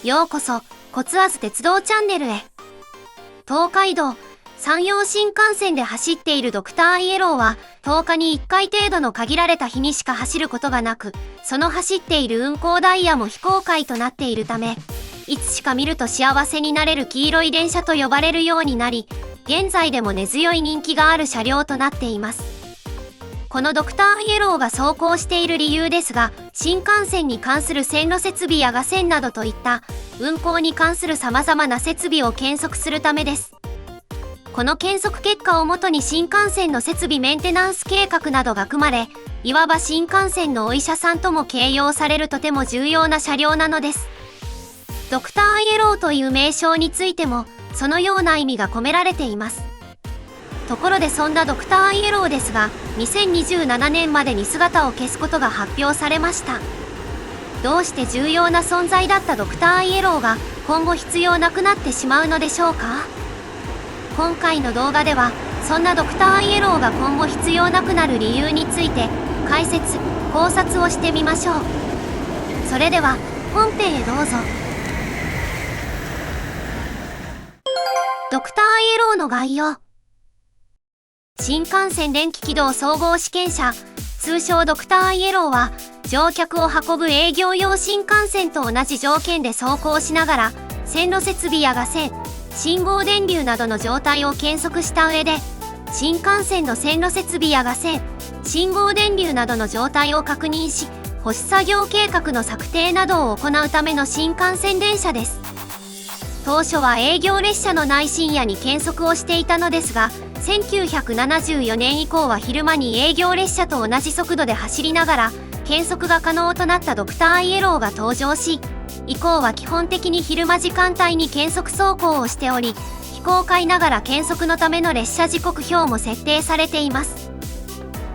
ようこそ、コツアズ鉄道チャンネルへ。東海道、山陽新幹線で走っているドクターイエローは、10日に1回程度の限られた日にしか走ることがなく、その走っている運行ダイヤも非公開となっているため、いつしか見ると幸せになれる黄色い電車と呼ばれるようになり、現在でも根強い人気がある車両となっています。このドクターイエローが走行している理由ですが、新幹線に関する線路設備や架線などといった運行に関する様々な設備を検測するためです。この検測結果をもとに新幹線の設備メンテナンス計画などが組まれ、いわば新幹線のお医者さんとも形容されるとても重要な車両なのです。ドクターイエローという名称についても、そのような意味が込められています。ところでそんなドクターイエローですが、2027年までに姿を消すことが発表されました。どうして重要な存在だったドクターイエローが今後必要なくなってしまうのでしょうか？今回の動画では、そんなドクターイエローが今後必要なくなる理由について解説・考察をしてみましょう。それでは本編へどうぞ。ドクターイエローの概要。新幹線電気軌道総合試験車、通称ドクターイエローは、乗客を運ぶ営業用新幹線と同じ条件で走行しながら、線路設備や架線、信号電流などの状態を検測した上で、新幹線の線路設備や架線、信号電流などの状態を確認し、保守作業計画の策定などを行うための新幹線電車です。当初は営業列車のない深夜に検測をしていたのですが、1974年以降は昼間に営業列車と同じ速度で走りながら検測が可能となったドクターイエローが登場し、以降は基本的に昼間時間帯に検測走行をしており、非公開ながら検測のための列車時刻表も設定されています。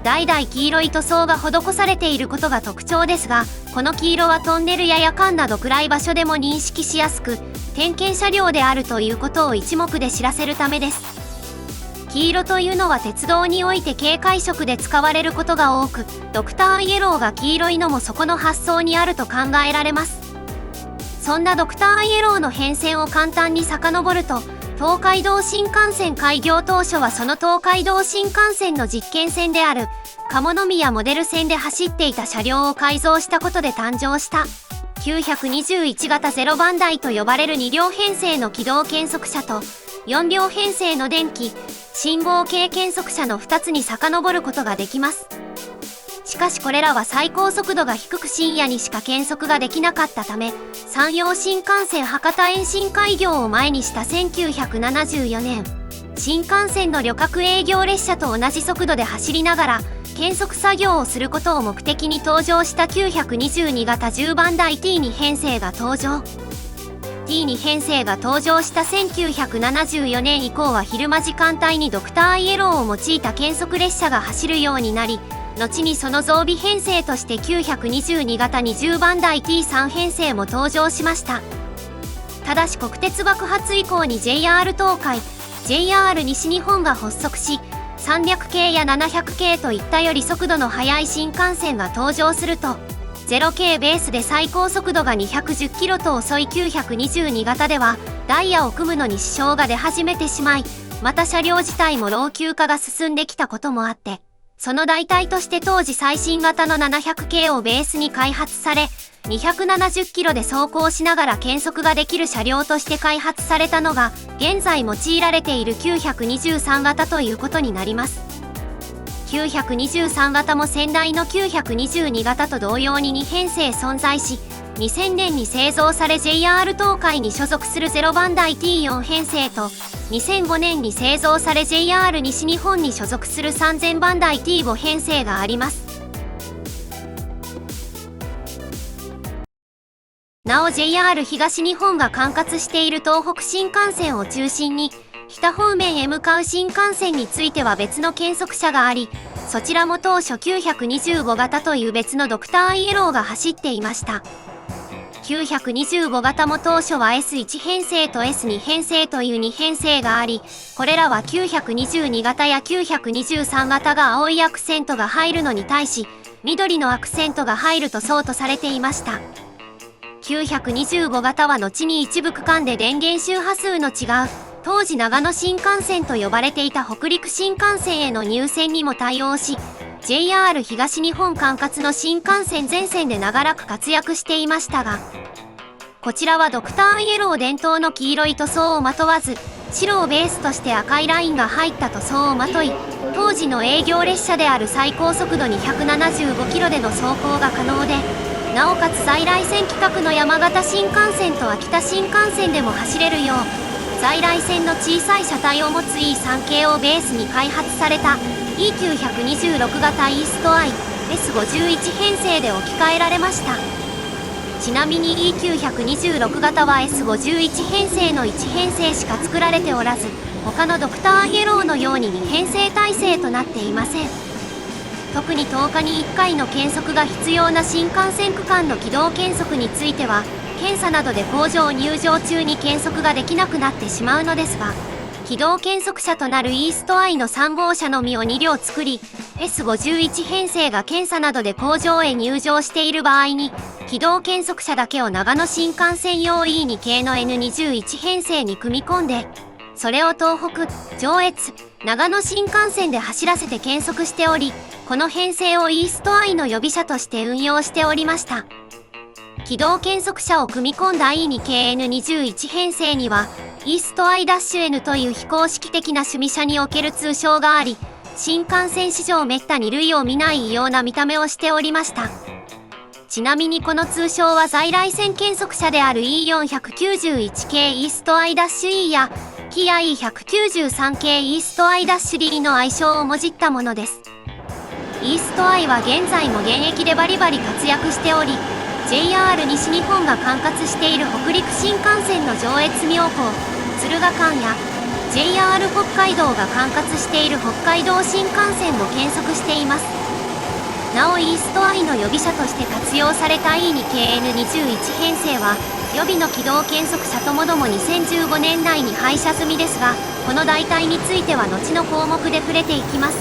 代々黄色い塗装が施されていることが特徴ですが、この黄色はトンネルや夜間など暗い場所でも認識しやすく、点検車両であるということを一目で知らせるためです。黄色というのは鉄道において警戒色で使われることが多く、ドクターイエローが黄色いのもそこの発想にあると考えられます。そんなドクターイエローの変遷を簡単に遡ると、東海道新幹線開業当初はその東海道新幹線の実験線である鴨宮モデル線で走っていた車両を改造したことで誕生した921型0番台と呼ばれる2両編成の軌道検測車と4両編成の電気信号系検測車の2つに遡ることができます。しかしこれらは最高速度が低く深夜にしか検測ができなかったため、山陽新幹線博多延伸開業を前にした1974年、新幹線の旅客営業列車と同じ速度で走りながら検測作業をすることを目的に登場した922型10番台 T2 編成が登場。T2 編成が登場した1974年以降は昼間時間帯にドクターイエローを用いた検測列車が走るようになり、後にその増備編成として922型20番台 T3 編成も登場しました。ただし国鉄爆発以降に JR 東海、JR 西日本が発足し、300系や700系といったより速度の速い新幹線が登場すると、0系ベースで最高速度が210キロと遅い922型ではダイヤを組むのに支障が出始めてしまい、また車両自体も老朽化が進んできたこともあって、その代替として当時最新型の700系をベースに開発され、270キロで走行しながら検測ができる車両として開発されたのが、現在用いられている923型ということになります。923型も先代の922型と同様に2編成存在し、2000年に製造され JR 東海に所属する0番台 T4 編成と、2005年に製造され JR 西日本に所属する3000番台 T5 編成があります。なお JR 東日本が管轄している東北新幹線を中心に、北方面へ向かう新幹線については別の検測車があり、そちらも当初925型という別のドクターイエローが走っていました。925型も当初は S1 編成と S2 編成という2編成があり、これらは922型や923型が青いアクセントが入るのに対し、緑のアクセントが入るとそうとされていました。925型は後に一部区間で電源周波数の違う、当時長野新幹線と呼ばれていた北陸新幹線への入線にも対応し、JR 東日本管轄の新幹線全線で長らく活躍していましたが、こちらはドクターイエロー伝統の黄色い塗装をまとわず、白をベースとして赤いラインが入った塗装をまとい、当時の営業列車である最高速度275キロでの走行が可能で、なおかつ在来線規格の山形新幹線と秋田新幹線でも走れるよう、在来線の小さい車体を持つ E3 系をベースに開発された E926 型イーストアイ S51 編成で置き換えられました。ちなみに E926 型は S51 編成の1編成しか作られておらず、他のドクターイエローのように2編成体制となっていません。特に10日に1回の検測が必要な新幹線区間の軌道検測については、検査などで工場入場中に検測ができなくなってしまうのですが、軌道検測車となるイーストアイの3号車のみを2両作り、S51 編成が検査などで工場へ入場している場合に、軌道検測車だけを長野新幹線用 E2 系の N21 編成に組み込んで、それを東北、上越、長野新幹線で走らせて検測しており、この編成をイーストアイの予備車として運用しておりました。軌道検測車を組み込んだ E2 系 N21 編成には、イーストアイ-N という非公式的な趣味車における通称があり、新幹線史上めったに類を見ないような見た目をしておりました。ちなみにこの通称は在来線検測車である E491 系イーストアイ-E や、キア E193 系イーストアイ-D の愛称をもじったものです。イーストアイは現在も現役でバリバリ活躍しており、JR 西日本が管轄している北陸新幹線の上越妙高、敦賀間や JR 北海道が管辖している北海道新幹線も検測しています。なおイーストアイの予備車として活用された E2 系 N21 編成は、予備の軌道検測車ともども2015年代に廃車済みですが、この代替については後の項目で触れていきます。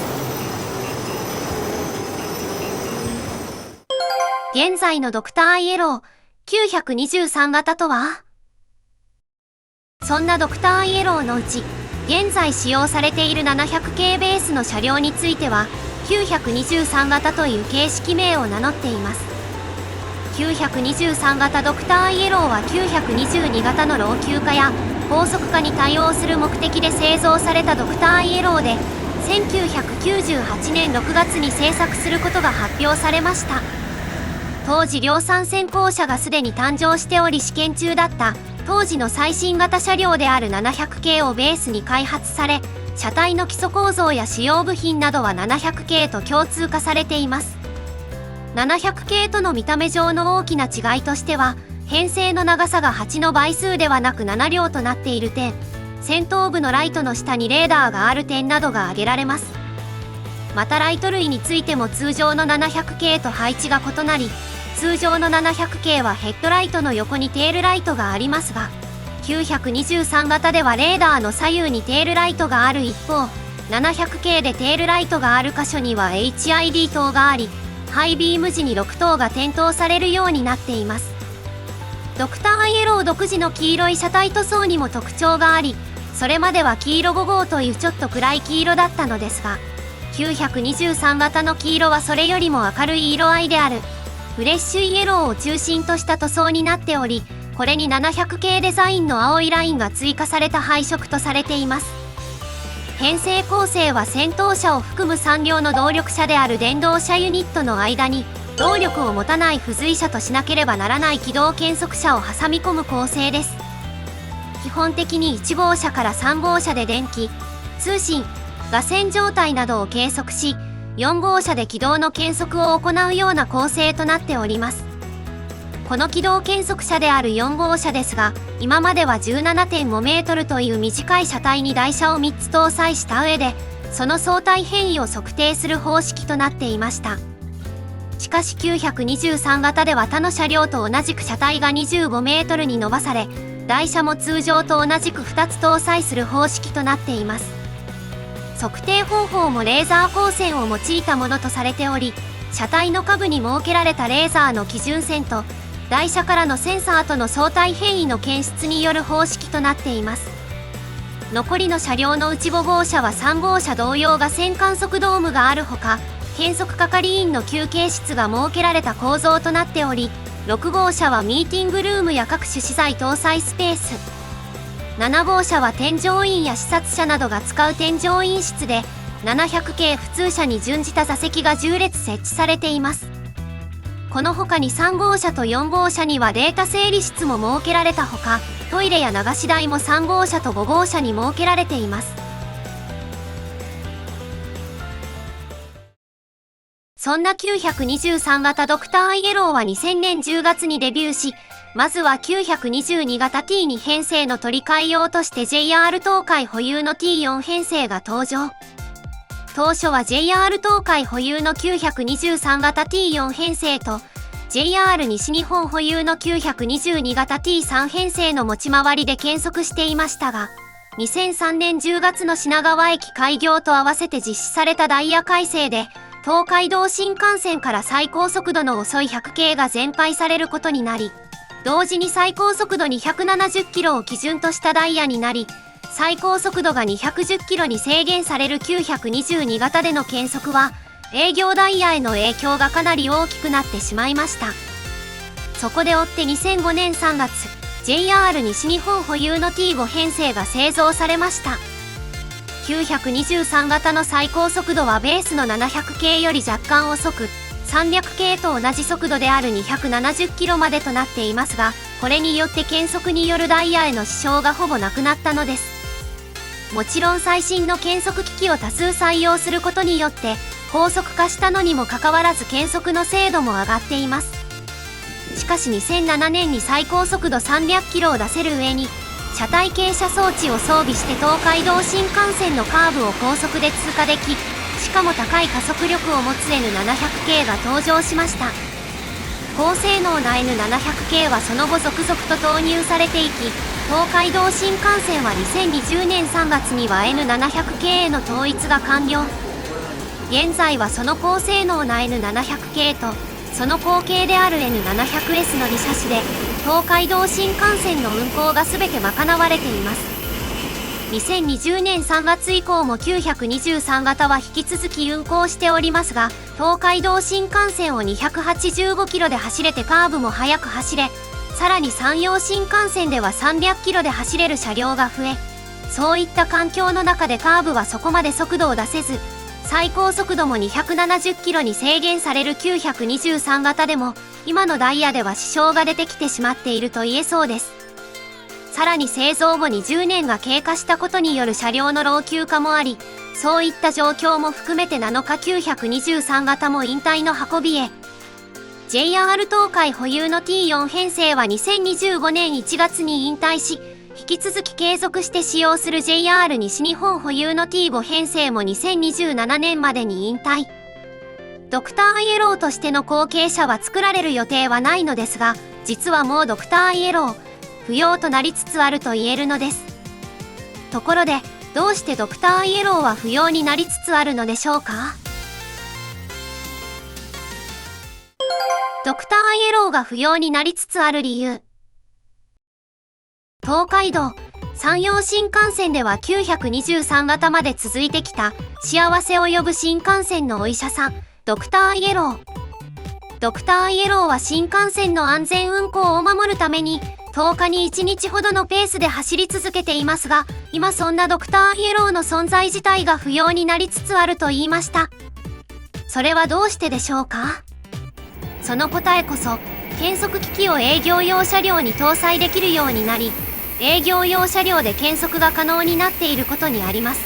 現在のドクターイエロー923型とは？そんなドクターイエローのうち、現在使用されている700系ベースの車両については、923型という形式名を名乗っています。923型ドクターイエローは922型の老朽化や高速化に対応する目的で製造されたドクターイエローで、1998年6月に製作することが発表されました。当時量産先行車がすでに誕生しており試験中だった当時の最新型車両である700系をベースに開発され、車体の基礎構造や使用部品などは700系と共通化されています。700系との見た目上の大きな違いとしては、編成の長さが8の倍数ではなく7両となっている点、先頭部のライトの下にレーダーがある点などが挙げられます。またライト類についても通常の700系と配置が異なり、通常の700系はヘッドライトの横にテールライトがありますが、923型ではレーダーの左右にテールライトがある一方、700系でテールライトがある箇所には HID 灯があり、ハイビーム時に6灯が点灯されるようになっています。ドクターイエロー独自の黄色い車体塗装にも特徴があり、それまでは黄色5号というちょっと暗い黄色だったのですが、923型の黄色はそれよりも明るい色合いであるフレッシュイエローを中心とした塗装になっており、これに700系デザインの青いラインが追加された配色とされています。編成構成は先頭車を含む3両の動力車である電動車ユニットの間に、動力を持たない付随車としなければならない軌道検測車を挟み込む構成です。基本的に1号車から3号車で電気、通信、架線状態などを計測し、4号車で軌道の検測を行うような構成となっております。この軌道検測車である4号車ですが、今までは 17.5 メートルという短い車体に台車を3つ搭載した上で、その相対変異を測定する方式となっていました。しかし923型では他の車両と同じく車体が25メートルに伸ばされ、台車も通常と同じく2つ搭載する方式となっています。測定方法もレーザー光線を用いたものとされており、車体の下部に設けられたレーザーの基準線と台車からのセンサーとの相対変異の検出による方式となっています。残りの車両のうち5号車は3号車同様が線観測ドームがあるほか、検測係員の休憩室が設けられた構造となっており、6号車はミーティングルームや各種資材搭載スペース、7号車は添乗員や視察者などが使う添乗員室で、700系普通車に準じた座席が10列設置されています。この他に3号車と4号車にはデータ整理室も設けられたほか、トイレや流し台も3号車と5号車に設けられています。そんな923型ドクターイエローは2000年10月にデビューし、まずは922型 T2 編成の取り替え用として JR 東海保有の T4 編成が登場。当初は JR 東海保有の923型 T4 編成と JR 西日本保有の922型 T3 編成の持ち回りで検測していましたが、2003年10月の品川駅開業と合わせて実施されたダイヤ改正で、東海道新幹線から最高速度の遅い100系が全廃されることになり、同時に最高速度270キロを基準としたダイヤになり、最高速度が210キロに制限される922型での検測は、営業ダイヤへの影響がかなり大きくなってしまいました。そこで追って2005年3月、JR 西日本保有の T5 編成が製造されました。923型の最高速度はベースの700系より若干遅く、300系と同じ速度である270キロまでとなっていますが、これによって検測によるダイヤへの支障がほぼなくなったのです。もちろん最新の検測機器を多数採用することによって高速化したのにもかかわらず検測の精度も上がっています。しかし2007年に最高速度300キロを出せる上に車体傾斜装置を装備して東海道新幹線のカーブを高速で通過でき、しかも高い加速力を持つ N700 系が登場しました。高性能な N700 系はその後続々と投入されていき、東海道新幹線は2020年3月には N700 系への統一が完了。現在はその高性能な N700 系とその後継である N700S の2車種で東海道新幹線の運行が全て賄われています。2020年3月以降も923型は引き続き運行しておりますが、東海道新幹線を285キロで走れてカーブも速く走れ、さらに山陽新幹線では300キロで走れる車両が増え、そういった環境の中でカーブはそこまで速度を出せず、最高速度も270キロに制限される923型でも、今のダイヤでは支障が出てきてしまっていると言えそうです。さらに製造後に10年が経過したことによる車両の老朽化もあり、そういった状況も含めて7日923型も引退の運びへ。JR 東海保有の T4 編成は2025年1月に引退し、引き続き継続して使用する JR 西日本保有の T5 編成も2027年までに引退。ドクターイエローとしての後継車は作られる予定はないのですが、実はもうドクターイエロー、不要となりつつあると言えるのです。ところで、どうしてドクターイエローは不要になりつつあるのでしょうか？ドクターイエローが不要になりつつある理由。東海道、山陽新幹線では923型まで続いてきた幸せを呼ぶ新幹線のお医者さん、ドクターイエロー。ドクターイエローは新幹線の安全運行を守るために10日に1日ほどのペースで走り続けていますが、今そんなドクターイエローの存在自体が不要になりつつあると言いました。それはどうしてでしょうか？その答えこそ、検測機器を営業用車両に搭載できるようになり、営業用車両で検測が可能になっていることにあります。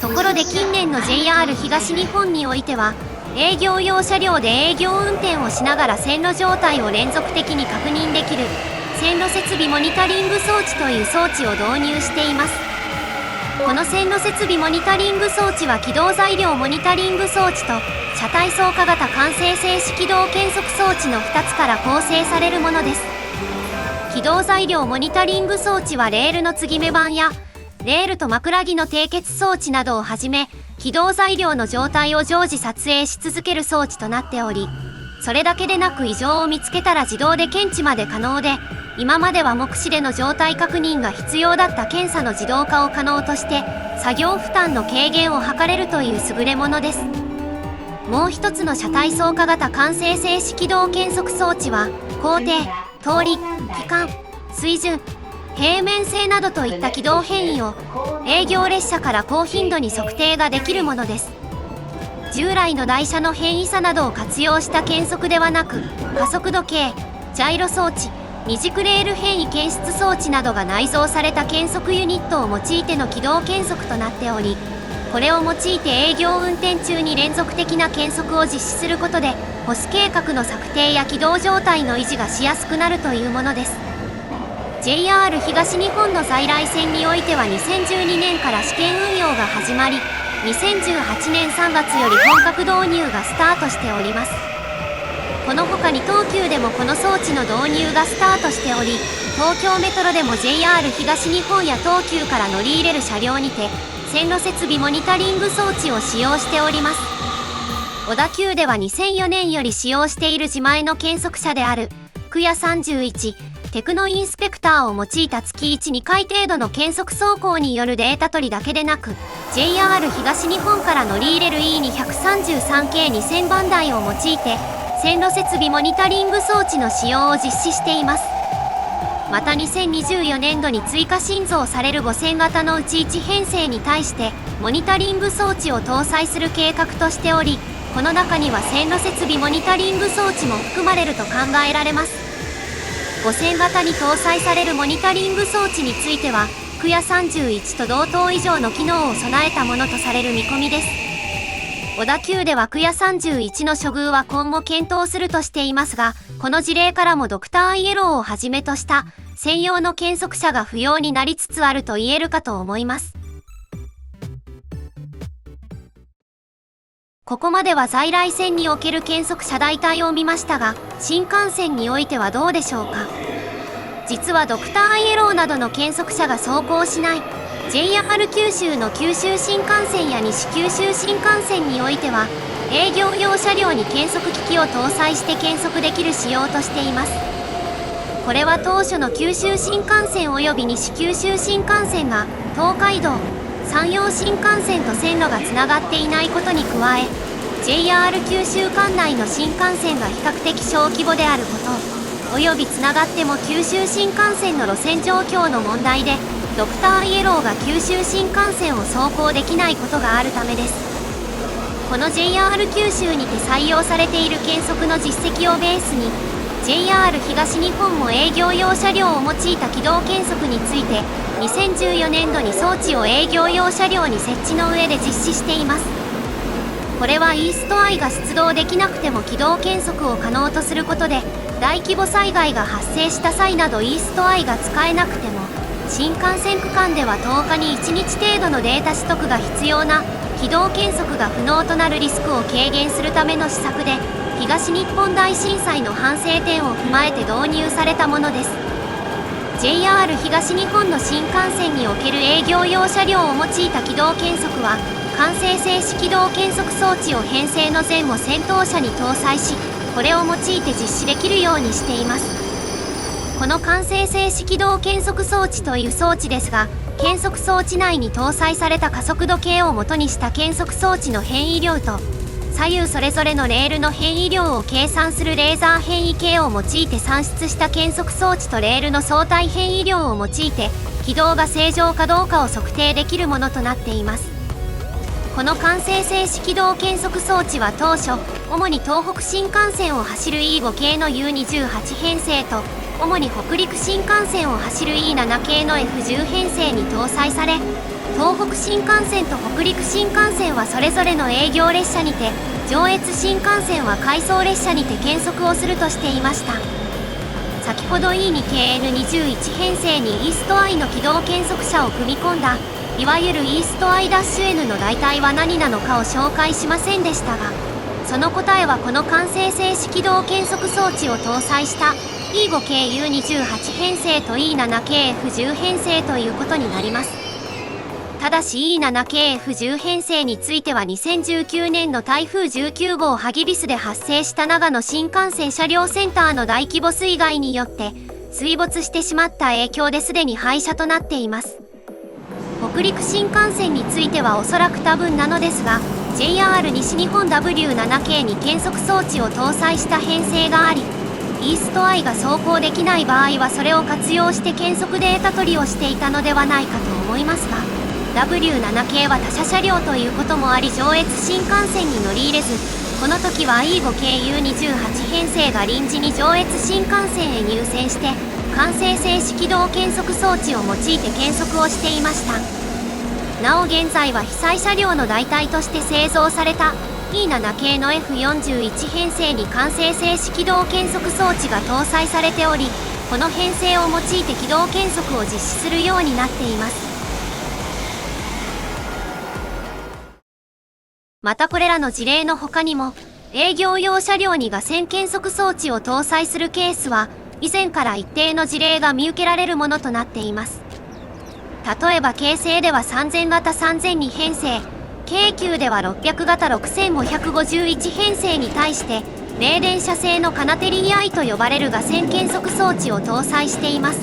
ところで近年の JR 東日本においては、営業用車両で営業運転をしながら線路状態を連続的に確認できる線路設備モニタリング装置という装置を導入しています。この線路設備モニタリング装置は起動材料モニタリング装置と車体走化型完成静止軌道検測装置の2つから構成されるものです。起動材料モニタリング装置はレールの継ぎ目板やレールと枕木の締結装置などをはじめ、起動材料の状態を常時撮影し続ける装置となっており、それだけでなく異常を見つけたら自動で検知まで可能で、今までは目視での状態確認が必要だった検査の自動化を可能として作業負担の軽減を図れるという優れものです。もう一つの車体走化型完成静止軌道検測装置は高低、通り、期間、水準、平面性などといった軌道変異を営業列車から高頻度に測定ができるものです。従来の台車の変異差などを活用した検測ではなく、加速度計、ジャイロ装置、二軸レール変異検出装置などが内蔵された検測ユニットを用いての軌道検測となっており、これを用いて営業運転中に連続的な検測を実施することで保守計画の策定や軌道状態の維持がしやすくなるというものです。 JR 東日本の在来線においては2012年から試験運用が始まり、2018年3月より本格導入がスタートしております。この他に東急でもこの装置の導入がスタートしており、東京メトロでも JR 東日本や東急から乗り入れる車両にて線路設備モニタリング装置を使用しております。小田急では2004年より使用している自前の検測車であるクヤ31テクノインスペクターを用いた月1、2回程度の検測走行によるデータ取りだけでなく、 JR 東日本から乗り入れる E233 系2000番台を用いて線路設備モニタリング装置の使用を実施しています。また2024年度に追加新増される5000型のうち1編成に対してモニタリング装置を搭載する計画としており、この中には線路設備モニタリング装置も含まれると考えられます。5000型に搭載されるモニタリング装置についてはクヤ31と同等以上の機能を備えたものとされる見込みです。小田急ではクヤ31の処遇は今後検討するとしていますが、この事例からもドクターイエローをはじめとした専用の検測車が不要になりつつあると言えるかと思います。ここまでは在来線における検測車代替を見ましたが、新幹線においてはどうでしょうか。実はドクターイエローなどの検測車が走行しない JR 九州の九州新幹線や西九州新幹線においては営業用車両に計測機器を搭載して検測できる仕様としています。これは当初の九州新幹線及び西九州新幹線が東海道、山陽新幹線と線路がつながっていないことに加え、 JR 九州管内の新幹線が比較的小規模であることおよびつながっても九州新幹線の路線状況の問題でドクターイエローが九州新幹線を走行できないことがあるためです。この JR 九州にて採用されている検測の実績をベースに JR 東日本も営業用車両を用いた軌道検測について2014年度に装置を営業用車両に設置の上で実施しています。これはイーストアイが出動できなくても軌道検測を可能とすることで、大規模災害が発生した際などイーストアイが使えなくても新幹線区間では10日に1日程度のデータ取得が必要な軌道検測が不能となるリスクを軽減するための施策で、東日本大震災の反省点を踏まえて導入されたものです。 JR 東日本の新幹線における営業用車両を用いた軌道検測は完成静止軌道検測装置を編成の前後先頭車に搭載し、これを用いて実施できるようにしています。この完成静止軌道検測装置という装置ですが、検測装置内に搭載された加速度計を元にした検測装置の変異量と左右それぞれのレールの変異量を計算するレーザー変異計を用いて算出した検測装置とレールの相対変異量を用いて軌道が正常かどうかを測定できるものとなっています。この完成静止軌道検測装置は当初主に東北新幹線を走る E5 系の U28 編成と主に北陸新幹線を走る E7 系の F10 編成に搭載され、東北新幹線と北陸新幹線はそれぞれの営業列車にて、上越新幹線は回送列車にて検測をするとしていました。先ほど E2 系 N21 編成にイーストアイの軌道検測車を組み込んだいわゆるイーストアイ -N の代替は何なのかを紹介しませんでしたが、その答えはこの完成静止軌道検測装置を搭載した E5 系 U28 編成と E7 系 F10 編成ということになります。ただし E7KF10 編成については2019年の台風19号ハギビスで発生した長野新幹線車両センターの大規模水害によって水没してしまった影響ですでに廃車となっています。北陸新幹線についてはおそらく多分なのですが JR 西日本 W7K に減速装置を搭載した編成があり、イーストアイが走行できない場合はそれを活用して減速データ取りをしていたのではないかと思いますが、 W7K は他社車両ということもあり上越新幹線に乗り入れず、この時は E5KU28 編成が臨時に上越新幹線へ入線して完成静止軌道減速装置を用いて減速をしていました。なお現在は被災車両の代替として製造された E7 系の F41 編成に完成静止軌道減速装置が搭載されており、この編成を用いて軌道減速を実施するようになっています。またこれらの事例の他にも営業用車両に架線減速装置を搭載するケースは以前から一定の事例が見受けられるものとなっています。例えば京成では3000型3002編成、京急では600型6551編成に対して冷電車製のカナテリー I と呼ばれる架線減速装置を搭載しています。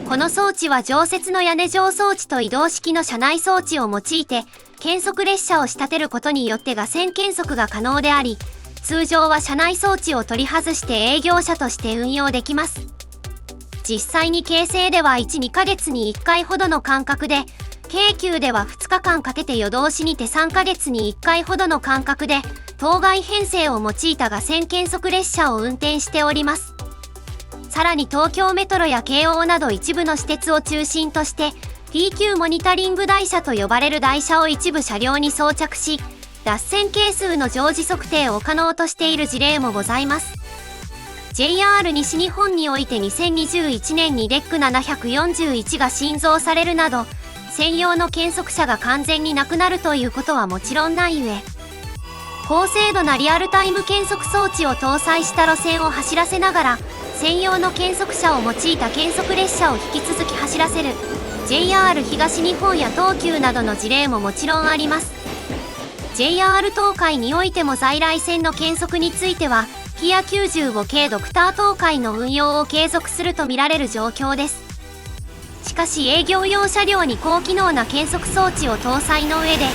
この装置は常設の屋根上装置と移動式の車内装置を用いて減速列車を仕立てることによって架線減速が可能であり、通常は車内装置を取り外して営業車として運用できます。実際に京成では 1,2 ヶ月に1回ほどの間隔で、京急では2日間かけて夜通しにて3ヶ月に1回ほどの間隔で当該編成を用いた架線減速列車を運転しております。さらに東京メトロや京王など一部の私鉄を中心として TQ モニタリング台車と呼ばれる台車を一部車両に装着し、脱線係数の常時測定を可能としている事例もございます。JR 西日本において2021年に REC741 が新造されるなど、専用の減速車が完全になくなるということはもちろんない上、高精度なリアルタイム減速装置を搭載した路線を走らせながら、専用の減速車を用いた減速列車を引き続き走らせる JR 東日本や東急などの事例ももちろんあります。JR 東海においても在来線の減速についてはキア95系ドクター東海の運用を継続するとみられる状況です。しかし営業用車両に高機能な減速装置を搭載の上で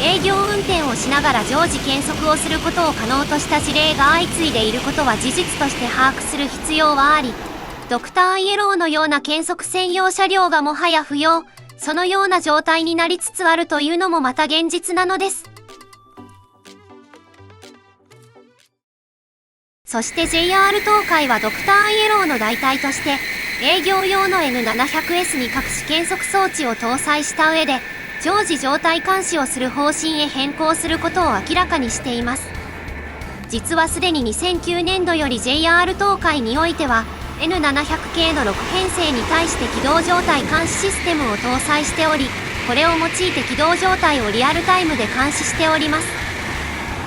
営業運転をしながら常時減速をすることを可能とした事例が相次いでいることは事実として把握する必要はあり、ドクターイエローのような減速専用車両がもはや不要、そのような状態になりつつあるというのもまた現実なのです。そして JR 東海はドクターイエローの代替として営業用の N700S に各種減速装置を搭載した上で常時状態監視をする方針へ変更することを明らかにしています。実はすでに2009年度より JR 東海においては N700 系の6編成に対して軌道状態監視システムを搭載しており、これを用いて軌道状態をリアルタイムで監視しております。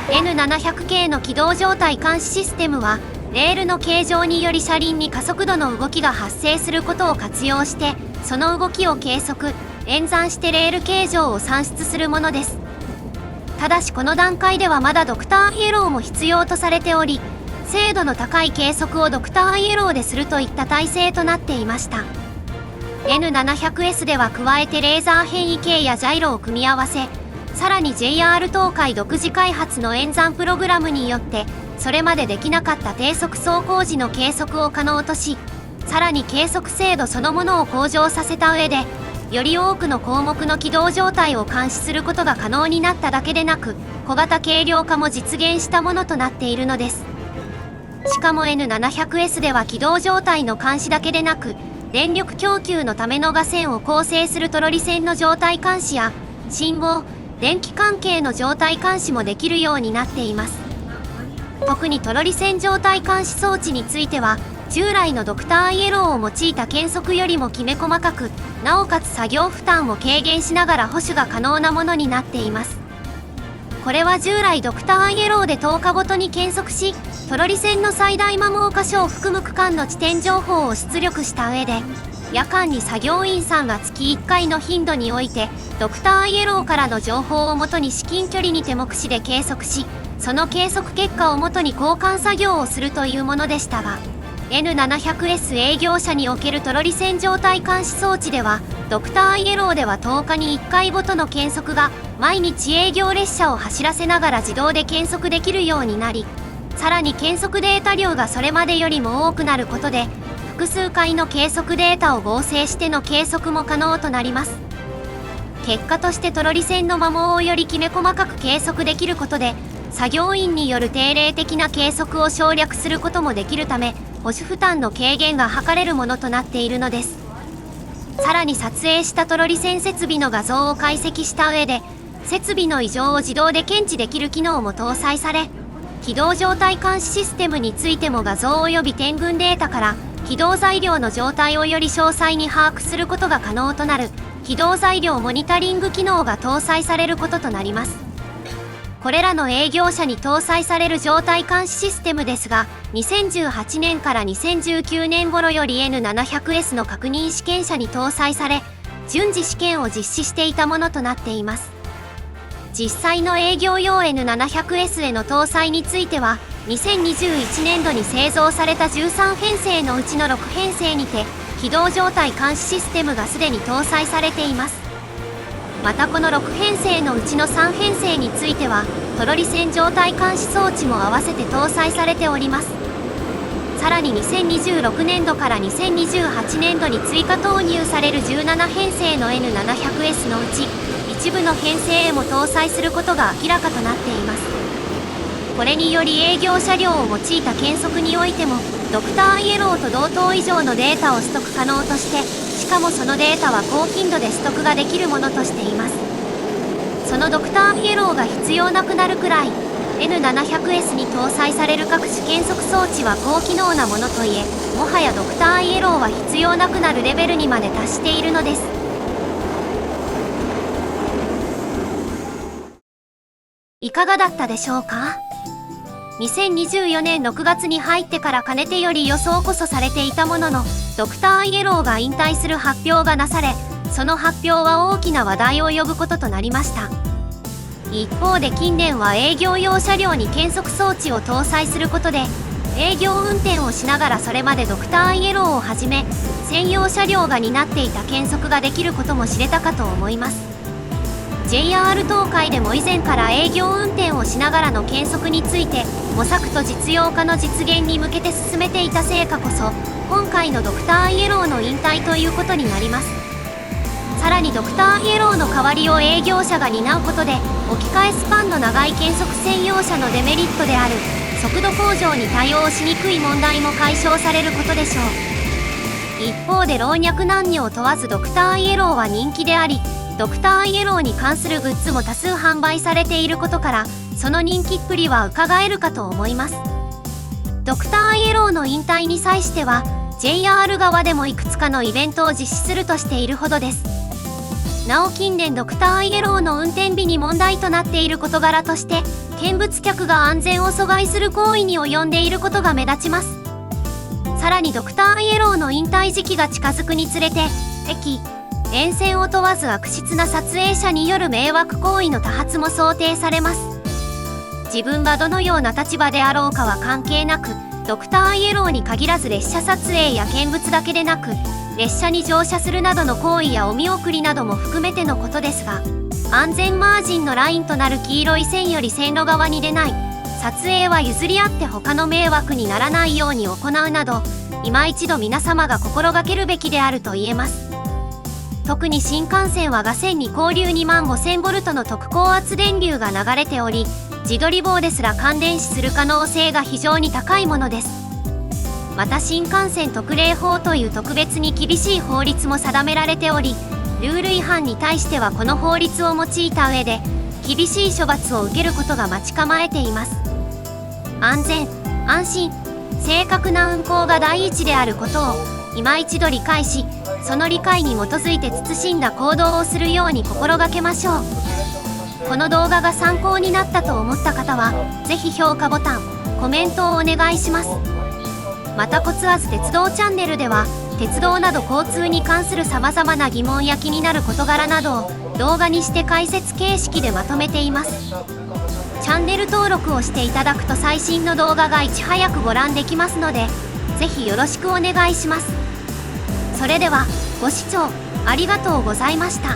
N700 系の軌道状態監視システムはレールの形状により車輪に加速度の動きが発生することを活用してその動きを計測演算してレール形状を算出するものです。ただしこの段階ではまだドクターイエローも必要とされており、精度の高い計測をドクターイエローでするといった体制となっていました。N700S では加えてレーザー変異系やジャイロを組み合わせ、さらに JR 東海独自開発の演算プログラムによってそれまでできなかった低速走行時の計測を可能とし、さらに計測精度そのものを向上させた上でより多くの項目の軌道状態を監視することが可能になっただけでなく、小型軽量化も実現したものとなっているのです。しかも N700S では軌道状態の監視だけでなく、電力供給のための架線を構成するトロリ線の状態監視や信号、電気関係の状態監視もできるようになっています。特にトロリ線状態監視装置については従来のドクターイエローを用いた減速よりもきめ細かく、なおかつ作業負担を軽減しながら保守が可能なものになっています。これは従来ドクターイエローで10日ごとに計測し、トロリ線の最大摩耗箇所を含む区間の地点情報を出力した上で夜間に作業員さんが月1回の頻度においてドクターイエローからの情報をもとに至近距離にて目視で計測し、その計測結果をもとに交換作業をするというものでしたが、 N700S 営業車におけるトロリ線状態監視装置ではドクターイエローでは10日に1回ごとの検測が毎日営業列車を走らせながら自動で検測できるようになり、さらに検測データ量がそれまでよりも多くなることで複数回の計測データを合成しての計測も可能となります。結果としてトロリ線の摩耗をよりきめ細かく計測できることで、作業員による定例的な計測を省略することもできるため、保守負担の軽減が図れるものとなっているのです。さらに撮影したトロリ線設備の画像を解析した上で、設備の異常を自動で検知できる機能も搭載され、起動状態監視システムについても画像及び点群データから起動材料の状態をより詳細に把握することが可能となる起動材料モニタリング機能が搭載されることとなります。これらの営業車に搭載される状態監視システムですが、2018年から2019年頃より N700S の確認試験車に搭載され、順次試験を実施していたものとなっています。実際の営業用 N700S への搭載については、2021年度に製造された13編成のうちの6編成にて起動状態監視システムがすでに搭載されています。またこの6編成のうちの3編成についてはトロリ線状態監視装置も合わせて搭載されております。さらに2026年度から2028年度に追加投入される17編成の N700S のうち一部の編成へも搭載することが明らかとなっています。これにより営業車両を用いた検測においてもドクターイエローと同等以上のデータを取得可能として、しかもそのデータは高頻度で取得ができるものとしています。そのドクターイエローが必要なくなるくらい N700S に搭載される各種検測装置は高機能なものといえ、もはやドクターイエローは必要なくなるレベルにまで達しているのです。いかがだったでしょうか。2024年6月に入ってからかねてより予想こそされていたものの、ドクターイエローが引退する発表がなされ、その発表は大きな話題を呼ぶこととなりました。一方で近年は営業用車両に検測装置を搭載することで、営業運転をしながらそれまでドクターイエローをはじめ、専用車両が担っていた検測ができることも知れたかと思います。JR 東海でも以前から営業運転をしながらの検測について模索と実用化の実現に向けて進めていた成果こそ今回のドクターイエローの引退ということになります。さらにドクターイエローの代わりを営業車が担うことで置き換えスパンの長い検測専用車のデメリットである速度向上に対応しにくい問題も解消されることでしょう。一方で老若男女を問わずドクターイエローは人気であり、ドクターイエローに関するグッズも多数販売されていることから、その人気っぷりは伺えるかと思います。ドクターイエローの引退に際しては JR 側でもいくつかのイベントを実施するとしているほどです。なお近年ドクターイエローの運転日に問題となっている事柄として、見物客が安全を阻害する行為に及んでいることが目立ちます。さらにドクターイエローの引退時期が近づくにつれて、駅沿線を問わず悪質な撮影者による迷惑行為の多発も想定されます。自分がどのような立場であろうかは関係なく、ドクターイエローに限らず列車撮影や見物だけでなく、列車に乗車するなどの行為やお見送りなども含めてのことですが、安全マージンのラインとなる黄色い線より線路側に出ない、撮影は譲り合って他の迷惑にならないように行うなど、今一度皆様が心がけるべきであると言えます。特に新幹線は架線に交流25000Vの特高圧電流が流れており、自撮り棒ですら感電死する可能性が非常に高いものです。また新幹線特例法という特別に厳しい法律も定められており、ルール違反に対してはこの法律を用いた上で厳しい処罰を受けることが待ち構えています。安全・安心・正確な運行が第一であることを今一度理解し、その理解に基づいて慎んだ行動をするように心がけましょう。この動画が参考になったと思った方はぜひ評価ボタン、コメントをお願いします。またコツアズ鉄道チャンネルでは鉄道など交通に関する様々な疑問や気になる事柄などを動画にして解説形式でまとめています。チャンネル登録をしていただくと最新の動画がいち早くご覧できますので、ぜひよろしくお願いします。それではご視聴ありがとうございました。